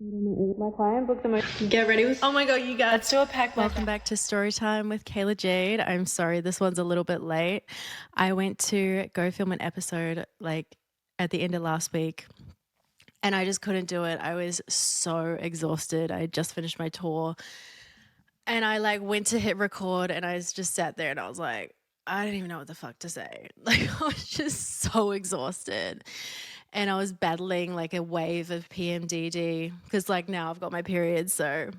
My client booked the get ready with. Oh my god, you guys. Let's do a pack. Welcome back to Storytime with Kayla Jade. I'm sorry this one's a little bit late. I went to go film an episode like at the end of last week and I just couldn't do it. I was so exhausted. I had just finished my tour and I like went to hit record and I just sat there and I was like, I didn't even know what the fuck to say. Like I was just so exhausted. And I was battling like a wave of PMDD because like now I've got my period, so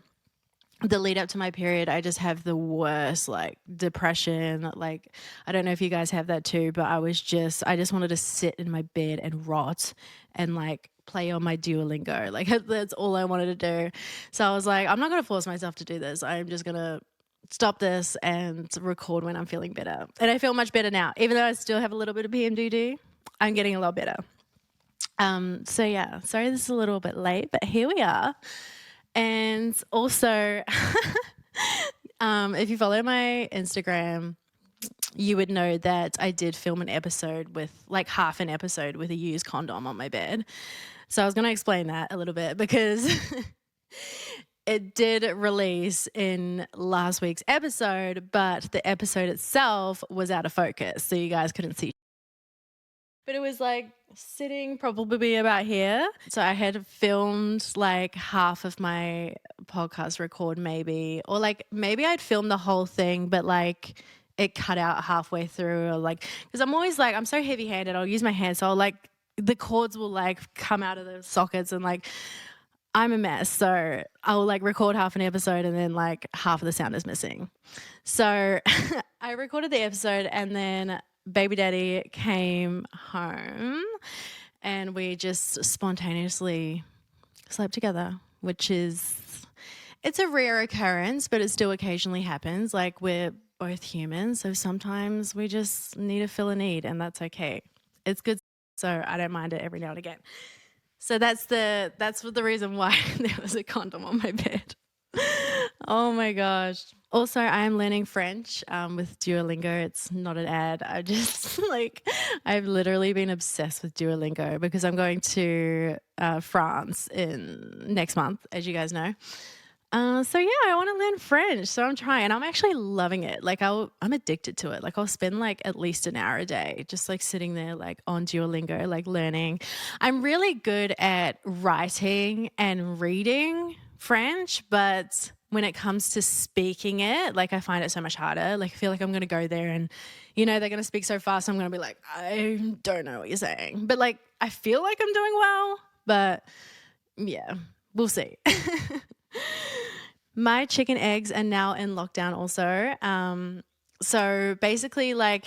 the lead up to my period, I just have the worst like depression. Like, I don't know if you guys have that too, but I just wanted to sit in my bed and rot and like play on my Duolingo. Like, that's all I wanted to do. So I was like, I'm not going to force myself to do this. I'm just going to stop this and record when I'm feeling better. And I feel much better now. Even though I still have a little bit of PMDD, I'm getting a lot better. So yeah, sorry this is a little bit late, but here we are. And also, if you follow my Instagram, you would know that I did film an episode with like half an episode with a used condom on my bed. So I was going to explain that a little bit because it did release in last week's episode, but the episode itself was out of focus. So you guys couldn't see. But it was like sitting probably about here. So I had filmed like half of my podcast record maybe, or like maybe I'd filmed the whole thing, but like it cut out halfway through, or like, because I'm always like, I'm so heavy handed, I'll use my hands. So I'll like, the cords will like come out of the sockets and like, I'm a mess. So I'll like record half an episode and then like half of the sound is missing. So I recorded the episode and then baby daddy came home and we just spontaneously slept together, which it's a rare occurrence, but it still occasionally happens. Like we're both humans, so sometimes we just need to fill a need and that's okay. It's good, so I don't mind it every now and again. So that's the reason why there was a condom on my bed. Oh my gosh. Also, I am learning French with Duolingo. It's not an ad. I just like, I've literally been obsessed with Duolingo because I'm going to France in next month, as you guys know. So yeah, I want to learn French. So I'm trying. I'm actually loving it. Like I'm addicted to it. Like I'll spend like at least an hour a day just like sitting there like on Duolingo, like learning. I'm really good at writing and reading French, but when it comes to speaking it, like I find it so much harder. Like I feel like I'm going to go there and, you know, they're going to speak so fast. I'm going to be like, I don't know what you're saying. But like, I feel like I'm doing well, but yeah, we'll see. My chicken eggs are now in lockdown also. So basically like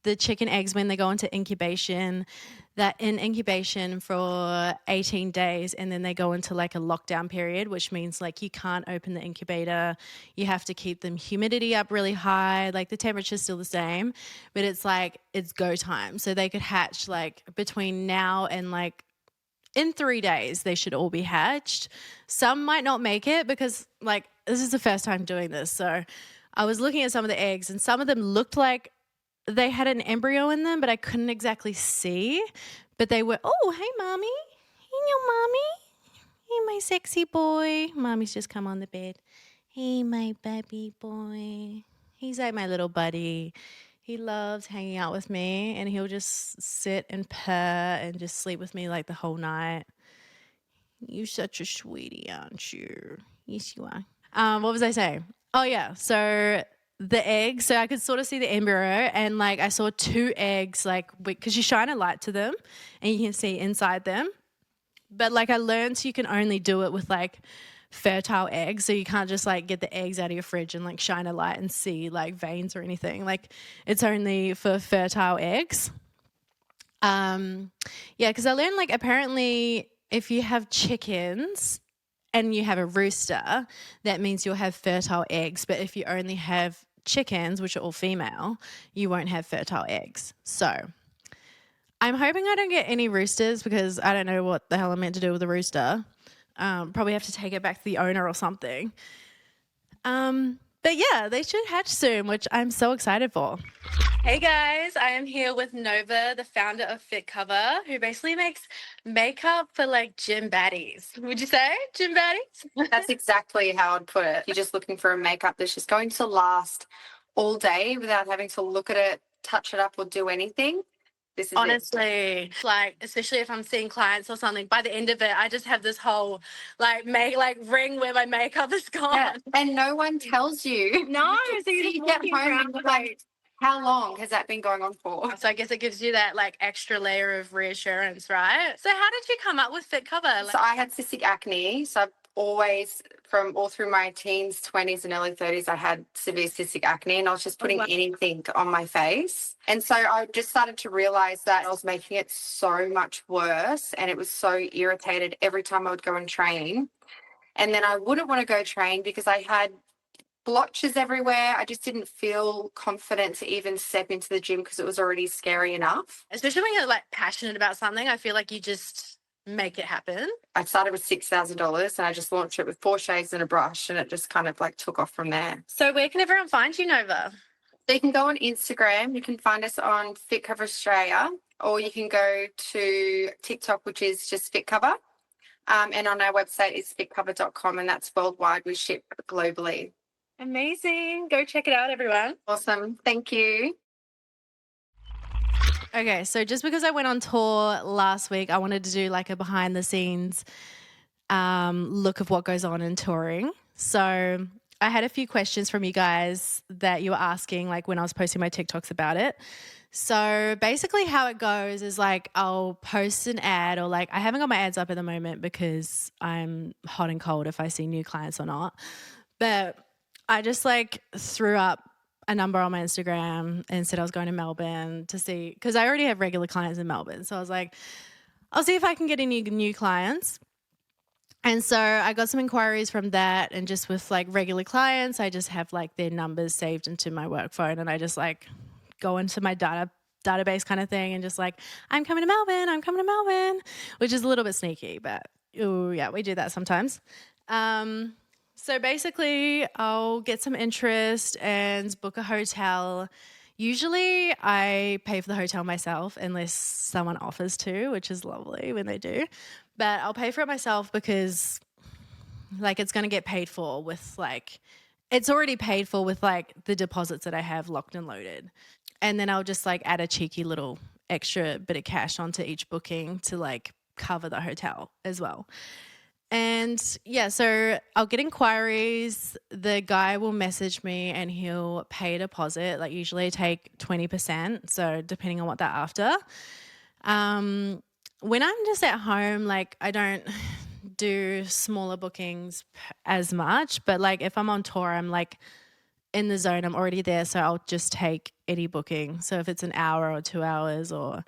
the chicken eggs, when they go into incubation, that in incubation for 18 days and then they go into like a lockdown period, which means like you can't open the incubator. You have to keep the humidity up really high. Like the temperature's still the same, but it's like it's go time. So they could hatch like between now and like in 3 days, they should all be hatched. Some might not make it because like this is the first time doing this. So I was looking at some of the eggs and some of them looked like they had an embryo in them, but I couldn't exactly see. But they were, oh, hey, mommy. Hey, no, mommy. Hey, my sexy boy. Mommy's just come on the bed. Hey, my baby boy. He's like my little buddy. He loves hanging out with me and he'll just sit and purr and just sleep with me like the whole night. You're such a sweetie, aren't you? Yes, you are. What was I saying? Oh, yeah. So the eggs, so I could sort of see the embryo and like I saw 2 eggs like because you shine a light to them and you can see inside them. But like I learned you can only do it with like fertile eggs. So you can't just like get the eggs out of your fridge and like shine a light and see like veins or anything. Like it's only for fertile eggs. Yeah, because I learned like apparently if you have chickens and you have a rooster, that means you'll have fertile eggs. But if you only have chickens, which are all female, you won't have fertile eggs. So I'm hoping I don't get any roosters because I don't know what the hell I'm meant to do with a rooster. Probably have to take it back to the owner or something. But yeah, they should hatch soon, which I'm so excited for. Hey guys, I am here with Nova, the founder of Fit Cover, who basically makes makeup for like gym baddies. Would you say gym baddies? That's exactly how I'd put it. You're just looking for a makeup that's just going to last all day without having to look at it, touch it up, or do anything. This is it. Honestly, like especially if I'm seeing clients or something, by the end of it, I just have this whole like ring where my makeup is gone. Yeah. And no one tells you. No, so you you're get just home walking and you're like, how long has that been going on for? So I guess it gives you that like extra layer of reassurance, right? So how did you come up with Fit Cover? So I had cystic acne. So I've always, from all through my teens, 20s, and early 30s, I had severe cystic acne, and I was just putting anything on my face. And so I just started to realize that I was making it so much worse, and it was so irritated every time I would go and train. And then I wouldn't want to go train because I had blotches everywhere. I just didn't feel confident to even step into the gym because it was already scary enough. Especially when you're like passionate about something, I feel like you just make it happen. I started with $6,000 and I just launched it with 4 shades and a brush, and it just kind of like took off from there. So where can everyone find you, Nova? So you can go on Instagram. You can find us on Fit Cover Australia, or you can go to TikTok, which is just Fit Cover. And on our website is fitcover.com, and that's worldwide. We ship globally. Amazing. Go check it out, everyone. Awesome. Thank you. Okay, so just because I went on tour last week, I wanted to do like a behind the scenes look of what goes on in touring. So I had a few questions from you guys that you were asking, like when I was posting my TikToks about it. So basically how it goes is like I'll post an ad, or like I haven't got my ads up at the moment because I'm hot and cold if I see new clients or not. But I just like threw up a number on my Instagram and said I was going to Melbourne to see, because I already have regular clients in Melbourne. So I was like, I'll see if I can get any new clients. And so I got some inquiries from that, and just with like regular clients, I just have like their numbers saved into my work phone, and I just like go into my database kind of thing and just like, I'm coming to Melbourne, which is a little bit sneaky, but ooh, yeah, we do that sometimes. So basically I'll get some interest and book a hotel. Usually I pay for the hotel myself unless someone offers to, which is lovely when they do. But I'll pay for it myself because like it's going to get paid for with like, it's already paid for with like the deposits that I have locked and loaded. And then I'll just like add a cheeky little extra bit of cash onto each booking to like cover the hotel as well. And yeah, so I'll get inquiries. The guy will message me and he'll pay a deposit. Like usually I take 20%. So depending on what they're after. When I'm just at home, like I don't do smaller bookings as much, but like if I'm on tour, I'm like in the zone, I'm already there. So I'll just take any booking. So if it's an hour or 2 hours or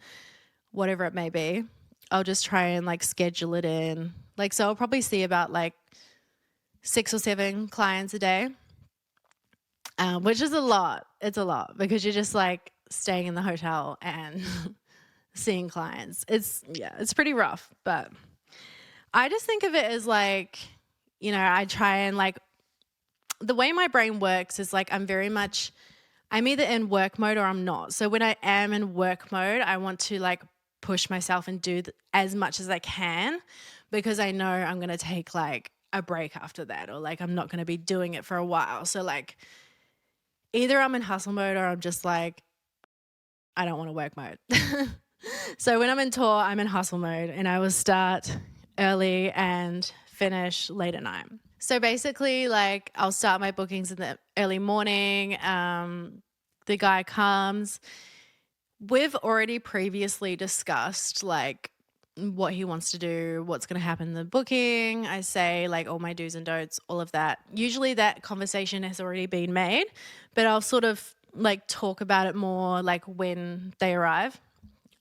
whatever it may be, I'll just try and like schedule it in. Like, so I'll probably see about like 6 or 7 clients a day, which is a lot. It's a lot because you're just like staying in the hotel and seeing clients. It's pretty rough, but I just think of it as like, you know, I try and like, the way my brain works is like I'm either in work mode or I'm not. So when I am in work mode, I want to like push myself and do as much as I can, because I know I'm going to take like a break after that, or like I'm not going to be doing it for a while. So like either I'm in hustle mode or I'm just like, I don't want to work mode. So when I'm in tour, I'm in hustle mode, and I will start early and finish late at night. So basically, like I'll start my bookings in the early morning. The guy comes. We've already previously discussed like what he wants to do, what's going to happen in the booking. I say like all my do's and don'ts, all of that. Usually that conversation has already been made, but I'll sort of like talk about it more like when they arrive,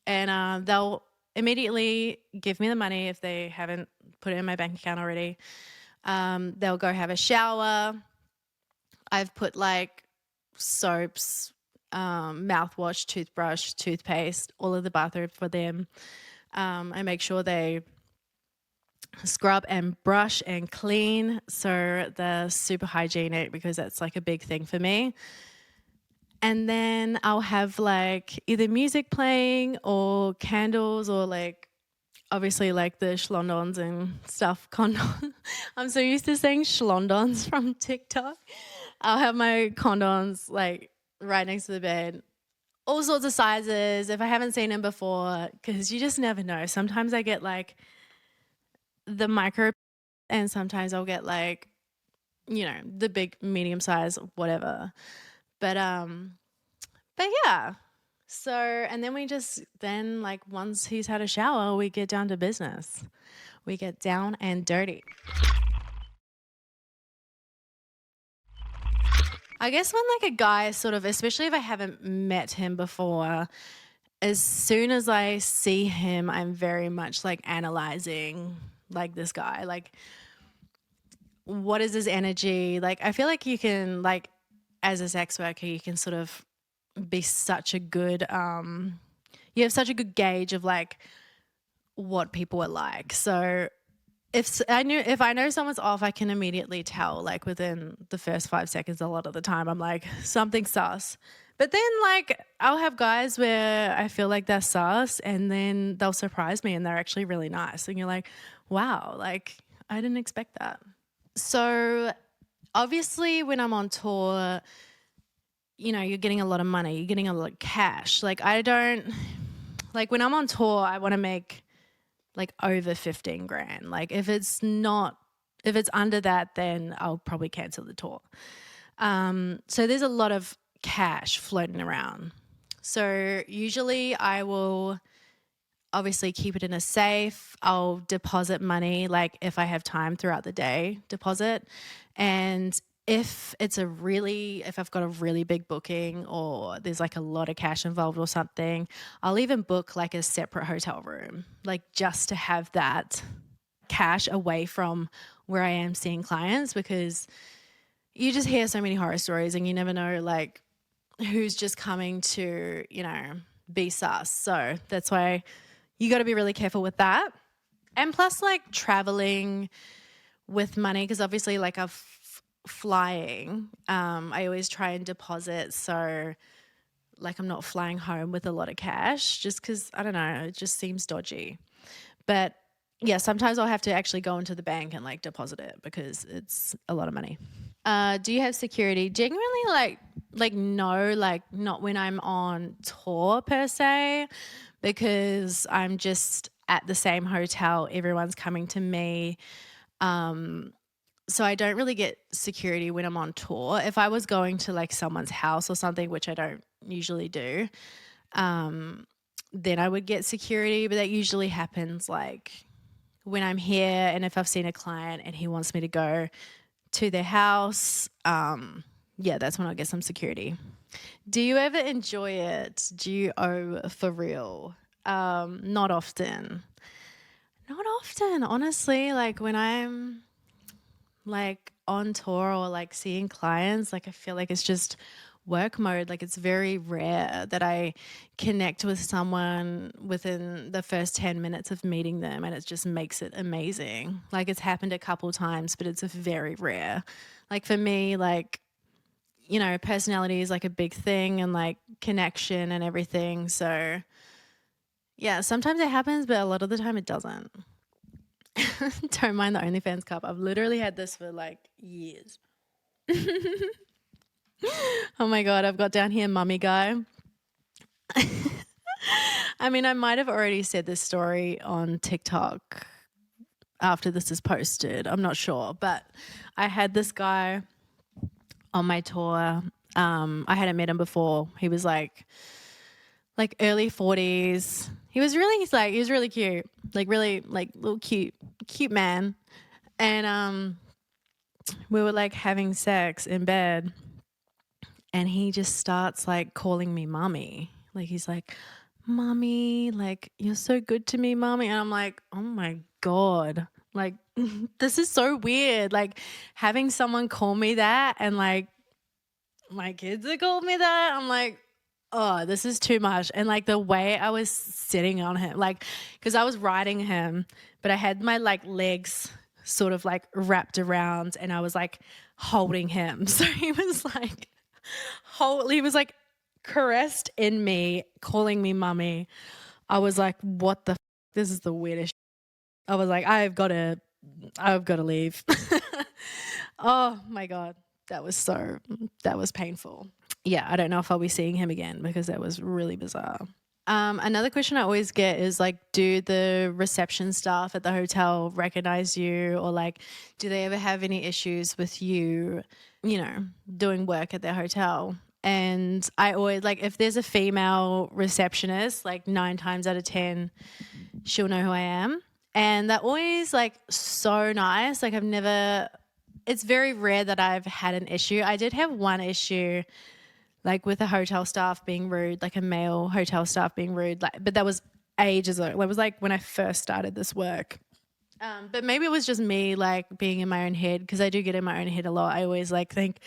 and they'll immediately give me the money if they haven't put it in my bank account already. They'll go have a shower. I've put like soaps, mouthwash, toothbrush, toothpaste, all of the bathroom for them. I make sure they scrub and brush and clean. So they're super hygienic because that's like a big thing for me. And then I'll have like either music playing or candles or like obviously like the schlondons and stuff. I'm so used to saying schlondons from TikTok. I'll have my condoms like right next to the bed, all sorts of sizes if I haven't seen them before, because you just never know. Sometimes I get like the micro and sometimes I'll get like, you know, the big medium size, whatever. But yeah. So, and then like once he's had a shower, we get down to business. We get down and dirty. I guess when like a guy sort of, especially if I haven't met him before, as soon as I see him, I'm very much like analyzing like this guy. Like, what is his energy? Like, I feel like you can, like, as a sex worker, you can sort of be such a good, you have such a good gauge of like what people are like. So if I know someone's off, I can immediately tell, like within the first 5 seconds. A lot of the time I'm like, something sus. But then like I'll have guys where I feel like they're sus and then they'll surprise me and they're actually really nice. And you're like, wow, like I didn't expect that. So obviously when I'm on tour, you know, you're getting a lot of money, you're getting a lot of cash. Like when I'm on tour, I want to make like over 15 grand. Like if it's under that, then I'll probably cancel the tour. So there's a lot of cash floating around. So usually I will obviously keep it in a safe. I'll deposit money, like if I have time throughout the day, deposit. And if I've got a really big booking or there's like a lot of cash involved or something, I'll even book like a separate hotel room, like just to have that cash away from where I am seeing clients, because you just hear so many horror stories and you never know like who's just coming to, you know, be sus. So that's why you got to be really careful with that. And plus like traveling with money, because obviously like flying, I always try and deposit so like I'm not flying home with a lot of cash, just because I don't know, it just seems dodgy. But yeah, sometimes I'll have to actually go into the bank and like deposit it because it's a lot of money. Do you have security? Genuinely like no, like not when I'm on tour per se, because I'm just at the same hotel, everyone's coming to me. So I don't really get security when I'm on tour. If I was going to like someone's house or something, which I don't usually do, then I would get security, but that usually happens like when I'm here and if I've seen a client and he wants me to go to their house, yeah, that's when I'll get some security. Do you ever enjoy it? Do you owe for real? Not often. Not often, honestly. Like when I'm like on tour or like seeing clients, like I feel like it's just work mode. Like it's very rare that I connect with someone within the first 10 minutes of meeting them and it just makes it amazing. Like it's happened a couple times, but it's a very rare. Like for me, like, you know, personality is like a big thing and like connection and everything. So yeah, sometimes it happens, but a lot of the time it doesn't. Don't mind the OnlyFans cup. I've literally had this for like years. Oh my God, I've got down here mummy guy. I mean, I might have already said this story on TikTok after this is posted. I'm not sure, but I had this guy on my tour. I hadn't met him before. He was like early 40s. He was really cute, like really like little cute man. And we were like having sex in bed and he just starts like calling me mommy. Like he's like, mommy, like you're so good to me, mommy. And I'm like, oh my God, like this is so weird. Like having someone call me that and like my kids have called me that. I'm like, oh, this is too much. And like the way I was sitting on him, like, because I was riding him, but I had my like legs sort of like wrapped around and I was like holding him. So he was like caressed in me, calling me mummy. I was like, what the this is the weirdest. I was like, I've got to leave. Oh my God. That was painful. Yeah, I don't know if I'll be seeing him again because that was really bizarre. Another question I always get is like, do the reception staff at the hotel recognize you, or like, do they ever have any issues with you, doing work at their hotel? And I always like, if there's a female receptionist, like 9 times out of 10, she'll know who I am. And they're always like so nice. Like it's very rare that I've had an issue. I did have one issue like with a hotel staff being rude, like a male hotel staff being rude, but that was ages ago. It was like when I first started this work. But maybe it was just me like being in my own head, because I do get in my own head a lot. I always like think,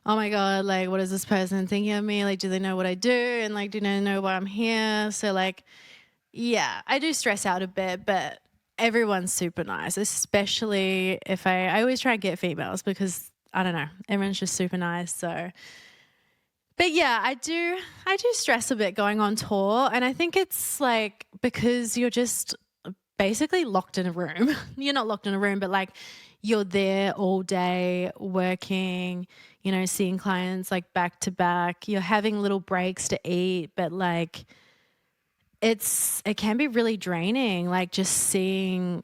oh my God, like what is this person thinking of me? Like, do they know what I do? And like, do they know why I'm here? So like, yeah, I do stress out a bit, but everyone's super nice, especially if I always try and get females because I don't know, everyone's just super nice. So, but yeah, I do stress a bit going on tour, and I think it's like because you're just basically locked in a room. You're not locked in a room, but like you're there all day working, seeing clients like back to back. You're having little breaks to eat, but like it can be really draining, like just seeing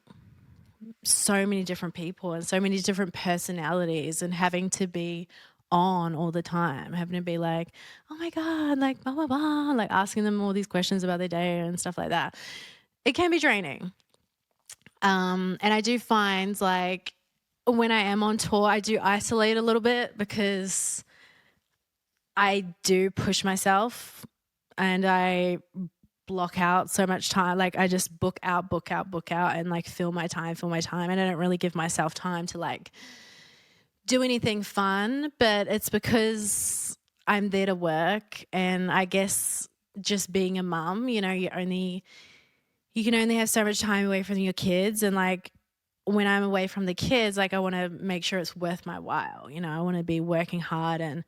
so many different people and so many different personalities and having to be on all the time, having to be like, oh my God, like blah, blah, blah, like asking them all these questions about their day and stuff like that. It can be draining. And I do find like when I am on tour, I do isolate a little bit because I do push myself and I block out so much time. Like I just book out and like fill my time. And I don't really give myself time to like do anything fun, but it's because I'm there to work. And I guess just being a mum, you can only have so much time away from your kids. And like when I'm away from the kids, like I want to make sure it's worth my while. I want to be working hard and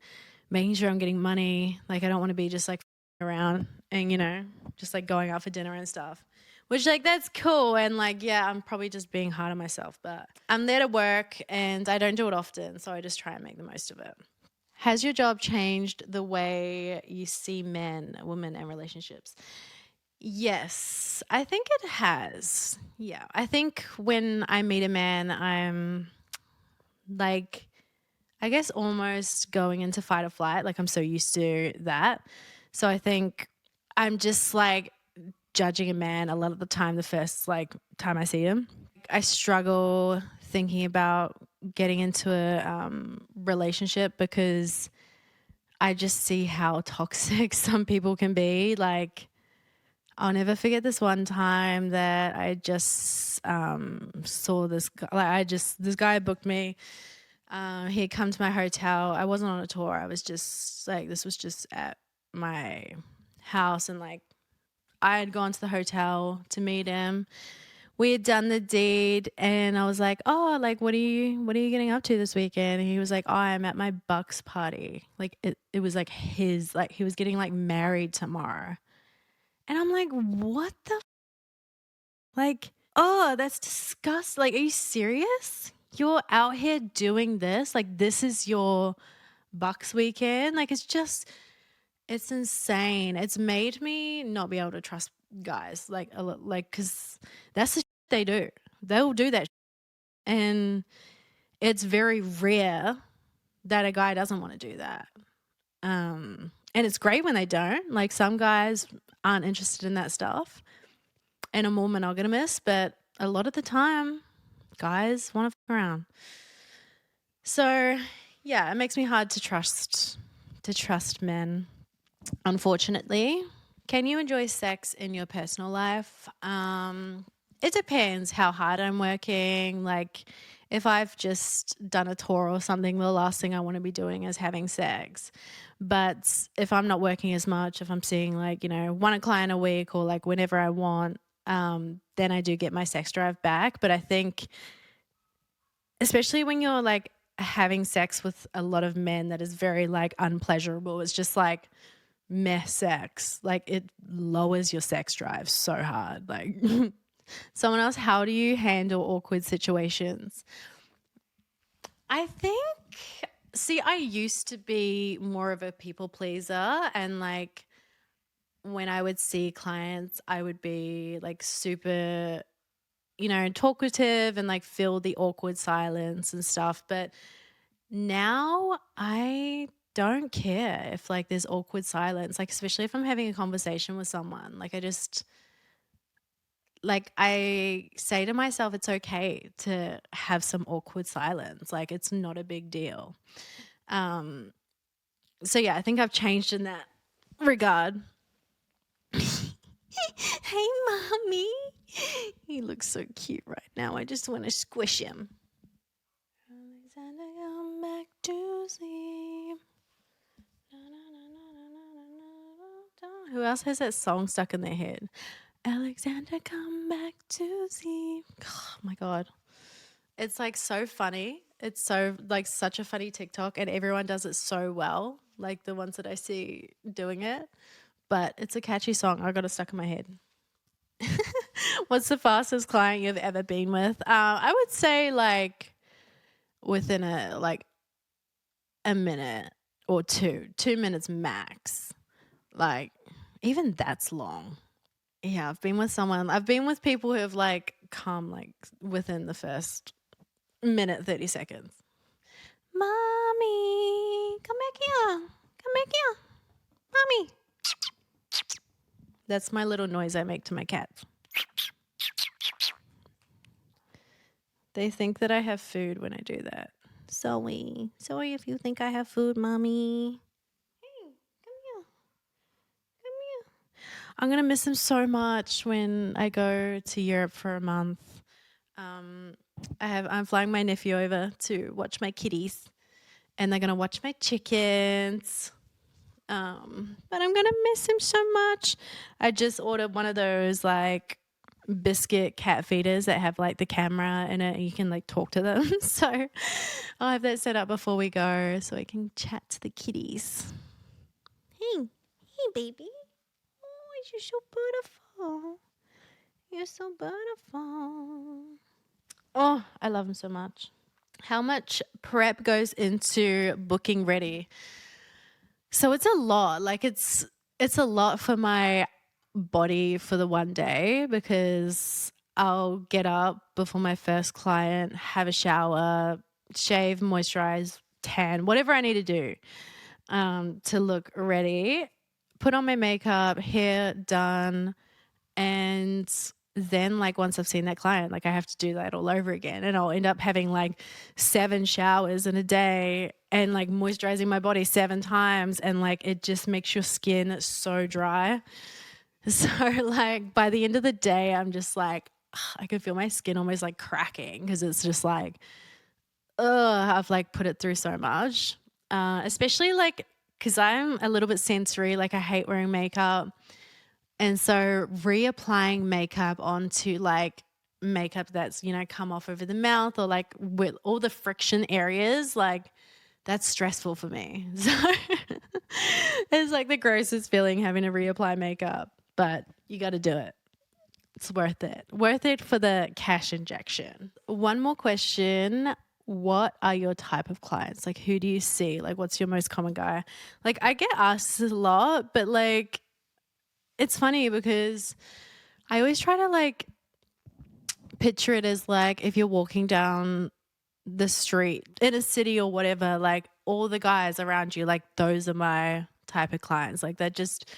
making sure I'm getting money. Like I don't want to be just like around and, just like going out for dinner and stuff, which like that's cool. And like, yeah, I'm probably just being hard on myself, but I'm there to work and I don't do it often. So I just try and make the most of it. Has your job changed the way you see men, women, and relationships? Yes, I think it has. Yeah. I think when I meet a man, I'm like, I guess almost going into fight or flight. Like I'm so used to that. So I think I'm just like judging a man a lot of the time, the first like time I see him. I struggle thinking about getting into a relationship because I just see how toxic some people can be. Like I'll never forget this one time that I just saw this guy. Like this guy booked me. He had come to my hotel. I wasn't on a tour. I was just like, this was just at my house, and like I had gone to the hotel to meet him. We had done the deed, and I was like, oh, like what are you getting up to this weekend? And he was like, oh, I'm at my Bucks party. Like it was like his, like he was getting like married tomorrow. And I'm like, what the like, oh, that's disgusting. Like, are you serious? You're out here doing this? Like, this is your Bucks weekend? Like, it's insane. It's made me not be able to trust guys. Like, because that's the they do. They'll do that. And it's very rare that a guy doesn't want to do that. And it's great when they don't. Like, some guys aren't interested in that stuff and are more monogamous, but a lot of the time guys want to fuck around. So yeah, it makes me hard to trust men, unfortunately. Can you enjoy sex in your personal life? It depends how hard I'm working. Like if I've just done a tour or something, the last thing I want to be doing is having sex. But if I'm not working as much, if I'm seeing like, one client a week or like whenever I want, then I do get my sex drive back. But I think especially when you're like having sex with a lot of men that is very like unpleasurable, it's just like meh sex, like it lowers your sex drive so hard. Like someone else, how do you handle awkward situations? I think, see, I used to be more of a people pleaser, and like when I would see clients, I would be like super, talkative and like fill the awkward silence and stuff. But now I don't care if like there's awkward silence, like especially if I'm having a conversation with someone. Like I say to myself, it's okay to have some awkward silence. Like it's not a big deal. So yeah, I think I've changed in that regard. Hey, mommy. He looks so cute right now. I just want to squish him. Alexander, come back to sleep. Who else has that song stuck in their head? Alexander, come back to sleep. Oh my God. It's like so funny. It's so like such a funny TikTok, and everyone does it so well. Like the ones that I see doing it. But it's a catchy song. I got it stuck in my head. What's the fastest client you've ever been with? I would say like within a minute or 2 minutes max. Like even that's long. Yeah, I've been with people who have like come like within the first minute 30 seconds. Mommy, come back here. Come back here. Mommy. That's my little noise I make to my cat. They think that I have food when I do that. Sorry if you think I have food, mommy. Hey, come here. Come here. I'm going to miss him so much when I go to Europe for a month. I'm flying my nephew over to watch my kitties, and they're going to watch my chickens. But I'm going to miss him so much. I just ordered one of those like biscuit cat feeders that have like the camera in it and you can like talk to them. So I'll have that set up before we go so I can chat to the kitties. Hey baby. Oh, you're so beautiful. You're so beautiful. Oh, I love him so much. How much prep goes into booking ready? So it's a lot. Like it's a lot for my body for the one day, because I'll get up before my first client, have a shower, shave, moisturize, tan, whatever I need to do to look ready, put on my makeup, hair done, and then like once I've seen that client, like I have to do that all over again, and I'll end up having like 7 showers in a day and like moisturizing my body 7 times, and like it just makes your skin so dry. So like by the end of the day, I'm just like, I can feel my skin almost like cracking, because it's just like, I've like put it through so much, especially like because I'm a little bit sensory, like I hate wearing makeup. And so reapplying makeup onto like makeup that's, come off over the mouth, or like with all the friction areas, like that's stressful for me. So it's like the grossest feeling having to reapply makeup, but you got to do it. It's worth it. Worth it for the cash injection. One more question. What are your type of clients? Like, who do you see? Like, what's your most common guy? Like, I get asked this a lot, but like, it's funny because I always try to like picture it as like if you're walking down the street in a city or whatever, like all the guys around you, like those are my type of clients. Like they're just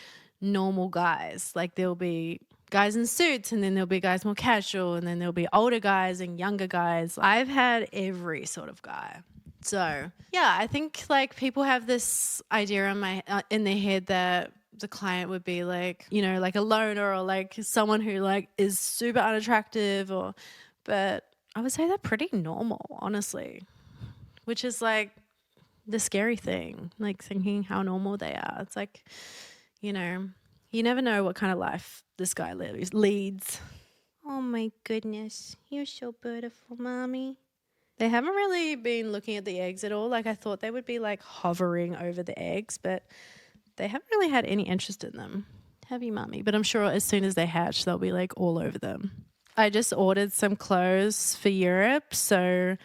normal guys. Like there'll be guys in suits, and then there'll be guys more casual, and then there'll be older guys and younger guys. I've had every sort of guy. So yeah, I think like people have this idea in their head that the client would be like, like a loner, or like someone who like is super unattractive, but I would say they're pretty normal, honestly, which is like the scary thing, like thinking how normal they are. It's like, you never know what kind of life this guy leads. Oh my goodness, you're so beautiful, mommy. They haven't really been looking at the eggs at all. Like I thought they would be like hovering over the eggs, but they haven't really had any interest in them. Have you, mommy? But I'm sure as soon as they hatch, they'll be like all over them. I just ordered some clothes for Europe, so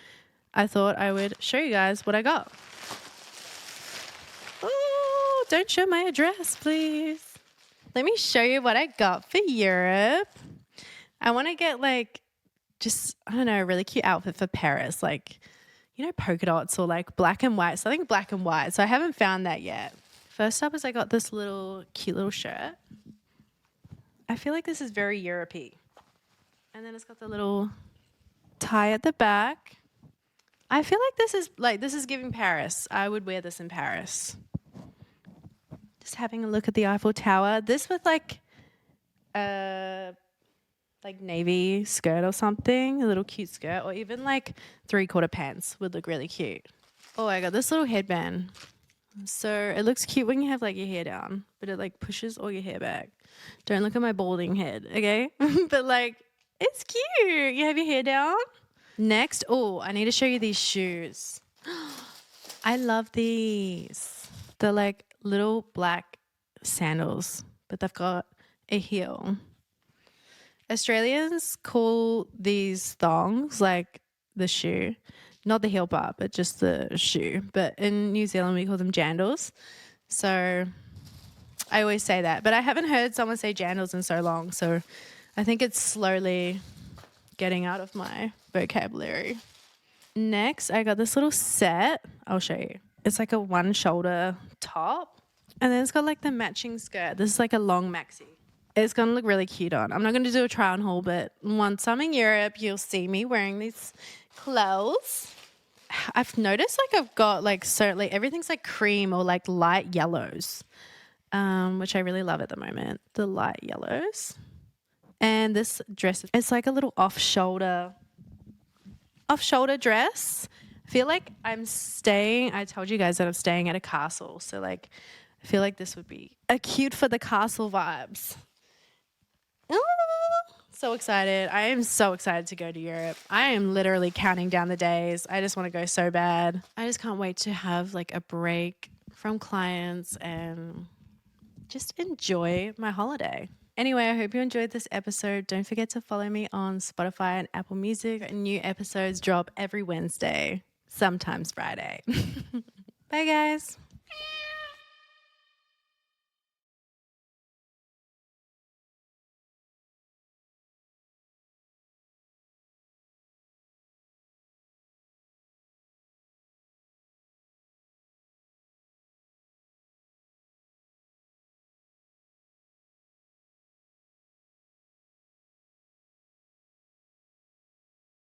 I thought I would show you guys what I got. Oh, don't show my address, please. Let me show you what I got for Europe. I want to get like just, I don't know, a really cute outfit for Paris. Like, you know, polka dots or like black and white. So I think black and white. So I haven't found that yet. First up is I got this cute little shirt. I feel like this is very Europe-y. And then it's got the little tie at the back. I feel like this is giving Paris. I would wear this in Paris. Just having a look at the Eiffel Tower. This with like navy skirt or something, a little cute skirt, or even like 3/4 pants would look really cute. Oh, I got this little headband. So it looks cute when you have like your hair down, but it like pushes all your hair back. Don't look at my balding head, okay? But like, it's cute. You have your hair down. Next, oh, I need to show you these shoes. I love these. They're like little black sandals, but they've got a heel. Australians call these thongs like the shoe, not the heel part, but just the shoe. But in New Zealand, we call them jandals. So I always say that, but I haven't heard someone say jandals in so long. So I think it's slowly getting out of my vocabulary. Next, I got this little set. I'll show you. It's like a one shoulder top, and then it's got like the matching skirt. This is like a long maxi. It's going to look really cute on. I'm not going to do a try on haul, but once I'm in Europe, you'll see me wearing these clothes. I've noticed like I've got like certainly everything's like cream or like light yellows, which I really love at the moment. The light yellows. And this dress, it's like a little off-shoulder dress. I feel like I told you guys that I'm staying at a castle. So like, I feel like this would be cute for the castle vibes. So excited. I am so excited to go to Europe. I am literally counting down the days. I just want to go so bad. I just can't wait to have like a break from clients and just enjoy my holiday. Anyway, I hope you enjoyed this episode. Don't forget to follow me on Spotify and Apple Music. New episodes drop every Wednesday, sometimes Friday. Bye, guys.